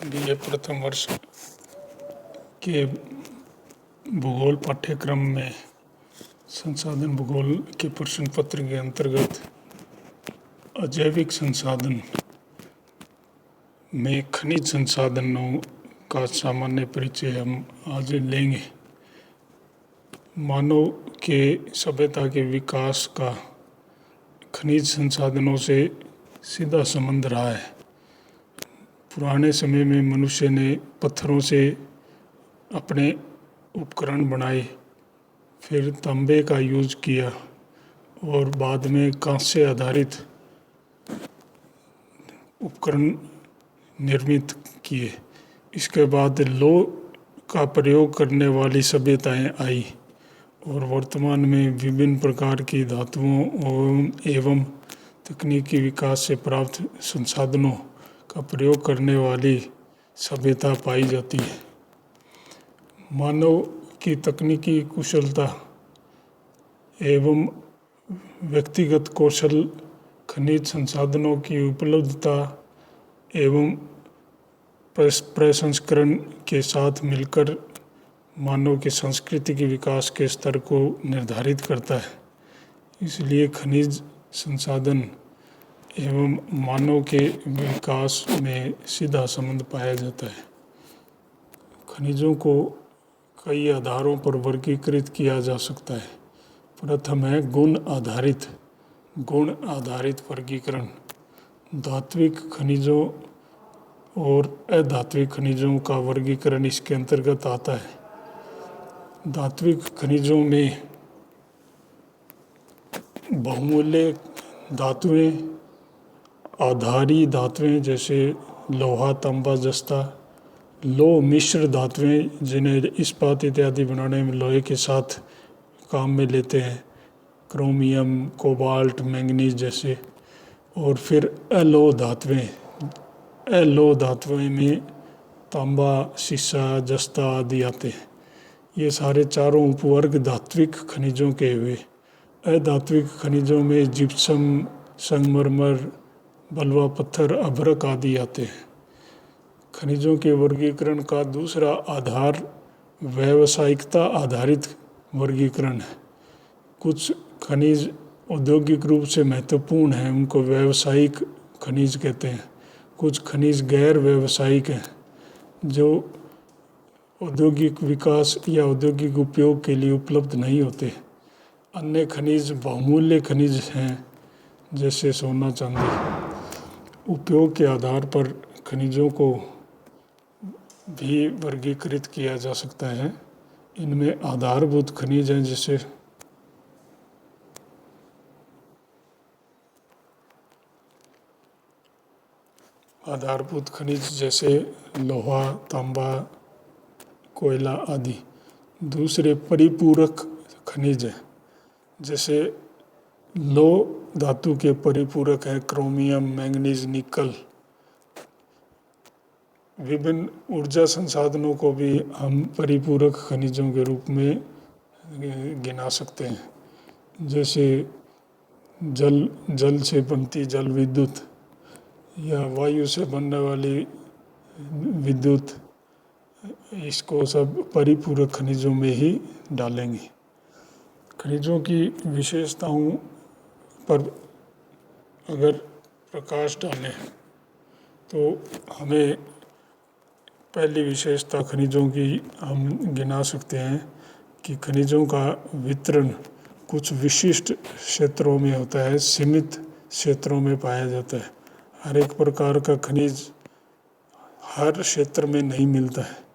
BA प्रथम वर्ष के भूगोल पाठ्यक्रम में संसाधन भूगोल के प्रश्न पत्र के अंतर्गत अजैविक संसाधन में खनिज संसाधनों का सामान्य परिचय हम आज लेंगे। मानव के सभ्यता के विकास का खनिज संसाधनों से सीधा संबंध रहा है। पुराने समय में मनुष्य ने पत्थरों से अपने उपकरण बनाए, फिर तांबे का यूज किया और बाद में कांस्य आधारित उपकरण निर्मित किए। इसके बाद लौह का प्रयोग करने वाली सभ्यताएं आई और वर्तमान में विभिन्न प्रकार की धातुओं एवं तकनीकी विकास से प्राप्त संसाधनों का प्रयोग करने वाली सभ्यता पाई जाती है। मानव की तकनीकी कुशलता एवं व्यक्तिगत कौशल, खनिज संसाधनों की उपलब्धता एवं प्रसंस्करण के साथ मिलकर मानव की संस्कृति के विकास के स्तर को निर्धारित करता है। इसलिए खनिज संसाधन एवं मानव के विकास में सीधा संबंध पाया जाता है। खनिजों को कई आधारों पर वर्गीकृत किया जा सकता है। प्रथम है गुण आधारित वर्गीकरण। धात्विक खनिजों और अधात्विक खनिजों का वर्गीकरण इसके अंतर्गत आता है। धात्विक खनिजों में बहुमूल्य धातुएं, आधारी धातुएं जैसे लोहा, तांबा, जस्ता, लौह मिश्र धातुएं जिन्हें इस्पात इत्यादि बनाने में लोहे के साथ काम में लेते हैं, क्रोमियम, कोबाल्ट, मैंगनीज जैसे। और फिर अलोह धातुएं में तांबा, सीसा, जस्ता आदि आते हैं। ये सारे चारों उपवर्ग धात्विक खनिजों के हुए। अधात्विक खनिजों में जिप्सम, संगमरमर, बलुआ पत्थर, अभ्रक आदि आते हैं। खनिजों के वर्गीकरण का दूसरा आधार व्यावसायिकता आधारित वर्गीकरण है। कुछ खनिज औद्योगिक रूप से महत्वपूर्ण हैं, उनको व्यावसायिक खनिज कहते हैं। कुछ खनिज गैर व्यावसायिक हैं जो औद्योगिक विकास या औद्योगिक उपयोग के लिए उपलब्ध नहीं होते। अन्य खनिज बहुमूल्य खनिज हैं जैसे सोना, चांदी। उपयोग के आधार पर खनिजों को भी वर्गीकृत किया जा सकता है। इनमें आधारभूत खनिज हैं जैसे लोहा, तांबा, कोयला आदि। दूसरे परिपूरक खनिज हैं जैसे लौह धातु के परिपूरक हैं क्रोमियम, मैंगनीज, निकल। विभिन्न ऊर्जा संसाधनों को भी हम परिपूरक खनिजों के रूप में गिना सकते हैं। जैसे जल से बनती जल विद्युत या वायु से बनने वाली विद्युत, इसको सब परिपूरक खनिजों में ही डालेंगे। खनिजों की विशेषताओं पर अगर प्रकाश डालें तो हमें पहली विशेषता खनिजों की हम गिना सकते हैं कि खनिजों का वितरण कुछ विशिष्ट क्षेत्रों में होता है, सीमित क्षेत्रों में पाया जाता है। हर एक प्रकार का खनिज हर क्षेत्र में नहीं मिलता है,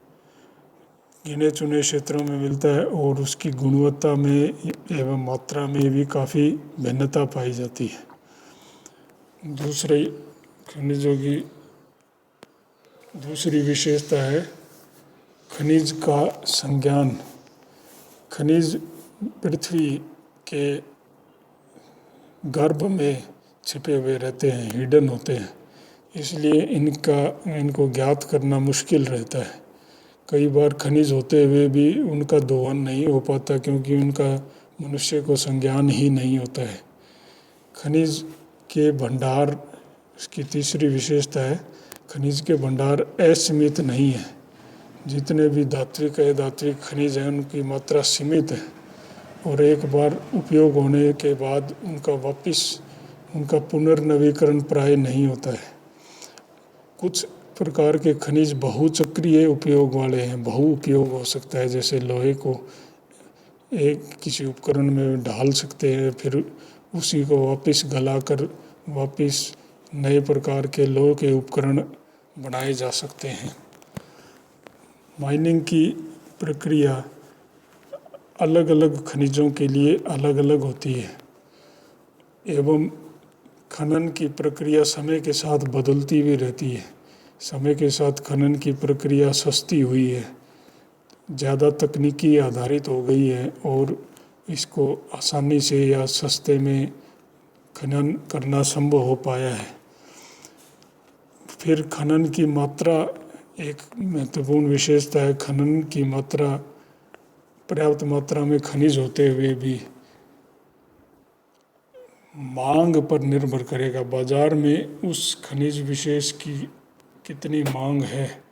गिने चुने क्षेत्रों में मिलता है और उसकी गुणवत्ता में एवं मात्रा में भी काफ़ी भिन्नता पाई जाती है। दूसरी खनिजों की दूसरी विशेषता है खनिज का संज्ञान। खनिज पृथ्वी के गर्भ में छिपे हुए रहते हैं, हिडन होते हैं, इसलिए इनको ज्ञात करना मुश्किल रहता है। कई बार खनिज होते हुए भी उनका दोहन नहीं हो पाता क्योंकि उनका मनुष्य को संज्ञान ही नहीं होता है। खनिज के भंडार, इसकी तीसरी विशेषता है खनिज के भंडार असीमित नहीं है। जितने भी धात्विक अधात्विक खनिज हैं उनकी मात्रा सीमित है और एक बार उपयोग होने के बाद उनका पुनर्नवीकरण प्राय नहीं होता है। कुछ प्रकार के खनिज बहुचक्रीय उपयोग वाले हैं, बहु उपयोग हो सकता है। जैसे लोहे को एक किसी उपकरण में ढाल सकते हैं, फिर उसी को वापस गलाकर वापस नए प्रकार के लोहे के उपकरण बनाए जा सकते हैं। माइनिंग की प्रक्रिया अलग अलग खनिजों के लिए अलग अलग होती है एवं खनन की प्रक्रिया समय के साथ बदलती भी रहती है। समय के साथ खनन की प्रक्रिया सस्ती हुई है, ज़्यादा तकनीकी आधारित हो गई है और इसको आसानी से या सस्ते में खनन करना संभव हो पाया है। फिर खनन की मात्रा एक महत्वपूर्ण विशेषता है। खनन की मात्रा पर्याप्त मात्रा में खनिज होते हुए भी मांग पर निर्भर करेगा। बाजार में उस खनिज विशेष की कितनी मांग है,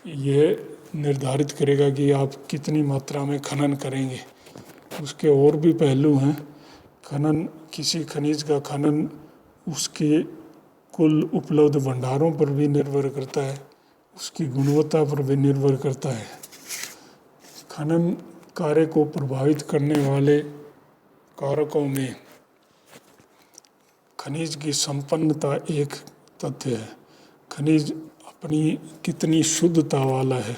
यह निर्धारित करेगा कि आप कितनी मात्रा में खनन करेंगे। उसके और भी पहलू हैं। किसी खनिज का खनन उसके कुल उपलब्ध भंडारों पर भी निर्भर करता है, उसकी गुणवत्ता पर भी निर्भर करता है। खनन कार्य को प्रभावित करने वाले कारकों में खनिज की संपन्नता एक तथ्य है। खनिज अपनी कितनी शुद्धता वाला है,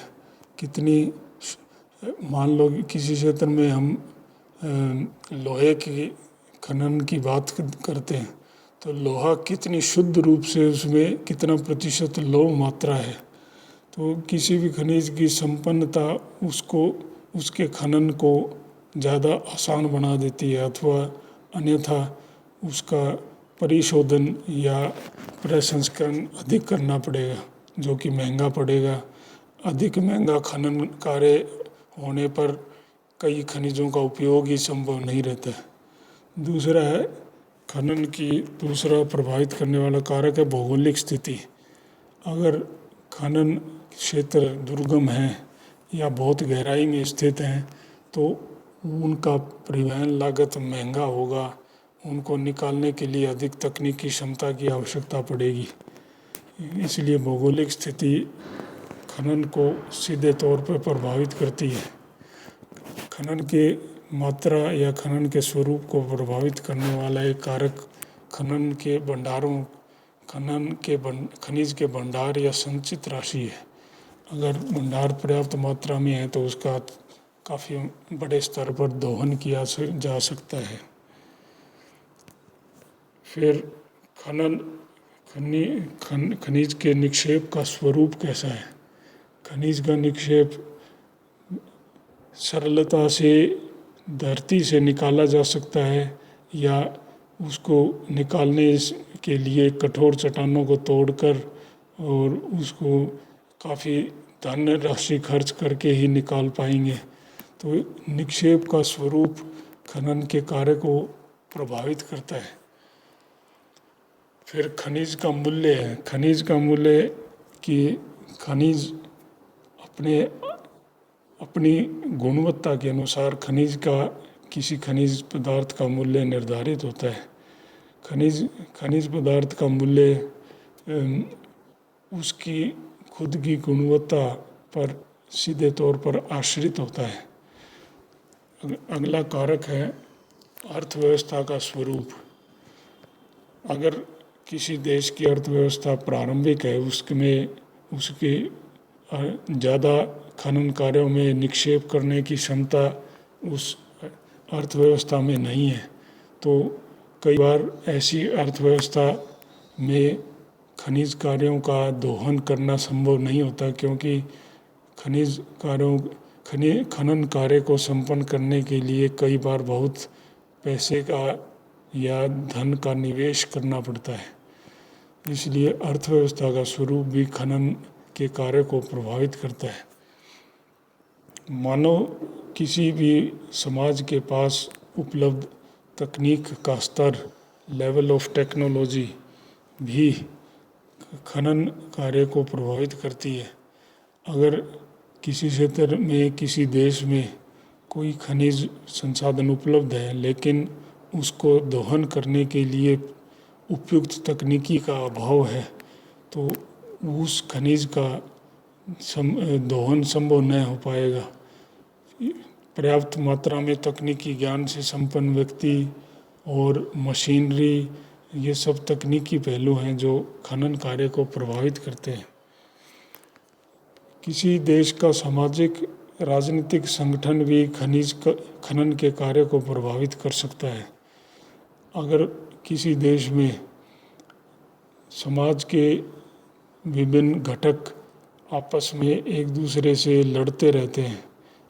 मान लो किसी क्षेत्र में हम लोहे की खनन की बात करते हैं तो लोहा कितनी शुद्ध रूप से उसमें कितना प्रतिशत लौह मात्रा है, तो किसी भी खनिज की संपन्नता उसके खनन को ज़्यादा आसान बना देती है अथवा अन्यथा उसका परिशोधन या प्रसंस्करण अधिक करना पड़ेगा, जो कि महंगा पड़ेगा। अधिक महंगा खनन कार्य होने पर कई खनिजों का उपयोग ही संभव नहीं रहता है। दूसरा है खनन की दूसरा प्रभावित करने वाला कारक है भौगोलिक स्थिति। अगर खनन क्षेत्र दुर्गम है या बहुत गहराई में स्थित हैं तो उनका परिवहन लागत महंगा होगा, उनको निकालने के लिए अधिक तकनीकी क्षमता की आवश्यकता पड़ेगी। इसलिए भौगोलिक स्थिति खनन को सीधे तौर पर प्रभावित करती है। खनन के मात्रा या खनन के स्वरूप को प्रभावित करने वाला एक कारक खनिज के भंडार या संचित राशि है। अगर भंडार पर्याप्त मात्रा में है तो उसका काफ़ी बड़े स्तर पर दोहन किया जा सकता है। फिर खनिज के निक्षेप का स्वरूप कैसा है। खनिज का निक्षेप सरलता से धरती से निकाला जा सकता है या उसको निकालने के लिए कठोर चट्टानों को तोड़कर और उसको काफ़ी धन राशि खर्च करके ही निकाल पाएंगे। तो निक्षेप का स्वरूप खनन के कार्य को प्रभावित करता है। फिर खनिज का मूल्य है। खनिज का मूल्य कि खनिज अपनी गुणवत्ता के अनुसार किसी खनिज पदार्थ का मूल्य निर्धारित होता है। खनिज पदार्थ का मूल्य उसकी खुद की गुणवत्ता पर सीधे तौर पर आश्रित होता है। अगला कारक है अर्थव्यवस्था का स्वरूप। अगर किसी देश की अर्थव्यवस्था प्रारंभिक है, उसके ज़्यादा खनन कार्यों में निक्षेप करने की क्षमता उस अर्थव्यवस्था में नहीं है, तो कई बार ऐसी अर्थव्यवस्था में खनिज कार्यों का दोहन करना संभव नहीं होता, क्योंकि खनन कार्य को संपन्न करने के लिए कई बार बहुत पैसे का या धन का निवेश करना पड़ता है। इसलिए अर्थव्यवस्था का स्वरूप भी खनन के कार्य को प्रभावित करता है। मानो किसी भी समाज के पास उपलब्ध तकनीक का स्तर, लेवल ऑफ टेक्नोलॉजी भी खनन कार्य को प्रभावित करती है। अगर किसी क्षेत्र में, किसी देश में कोई खनिज संसाधन उपलब्ध है लेकिन उसको दोहन करने के लिए उपयुक्त तकनीकी का अभाव है, तो उस खनिज का दोहन संभव न हो पाएगा। पर्याप्त मात्रा में तकनीकी ज्ञान से संपन्न व्यक्ति और मशीनरी, ये सब तकनीकी पहलू हैं जो खनन कार्य को प्रभावित करते हैं। किसी देश का सामाजिक राजनीतिक संगठन भी खनन के कार्य को प्रभावित कर सकता है। अगर किसी देश में समाज के विभिन्न घटक आपस में एक दूसरे से लड़ते रहते हैं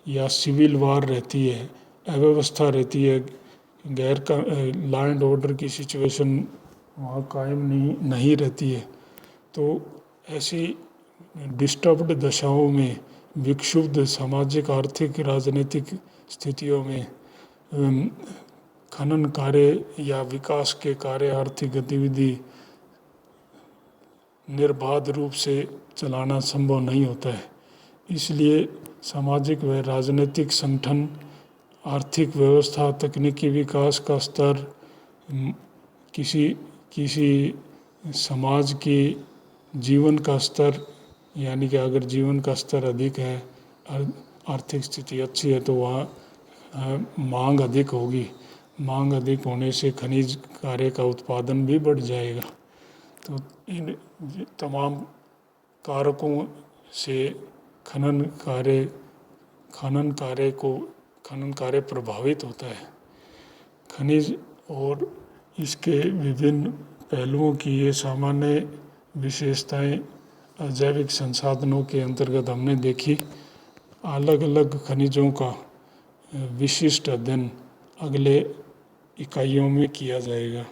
या सिविल वार रहती है, अव्यवस्था रहती है, लॉ एंड ऑर्डर की सिचुएशन वहाँ कायम नहीं रहती है, तो ऐसी डिस्टर्ब्ड दशाओं में, विक्षुब्ध सामाजिक, आर्थिक, राजनीतिक स्थितियों में खनन कार्य या विकास के कार्य, आर्थिक गतिविधि निर्बाध रूप से चलाना संभव नहीं होता है। इसलिए सामाजिक व राजनीतिक संगठन, आर्थिक व्यवस्था, तकनीकी विकास का स्तर, किसी समाज के जीवन का स्तर, यानी कि अगर जीवन का स्तर अधिक है, आर्थिक स्थिति अच्छी है, तो वहाँ मांग अधिक होगी। मांग अधिक होने से खनिज कार्य का उत्पादन भी बढ़ जाएगा। तो इन तमाम कारकों से खनन कार्य प्रभावित होता है। खनिज और इसके विभिन्न पहलुओं की ये सामान्य विशेषताएं अजैविक संसाधनों के अंतर्गत हमने देखी। अलग अलग खनिजों का विशिष्ट अध्ययन अगले इकाइयों में किया जाएगा।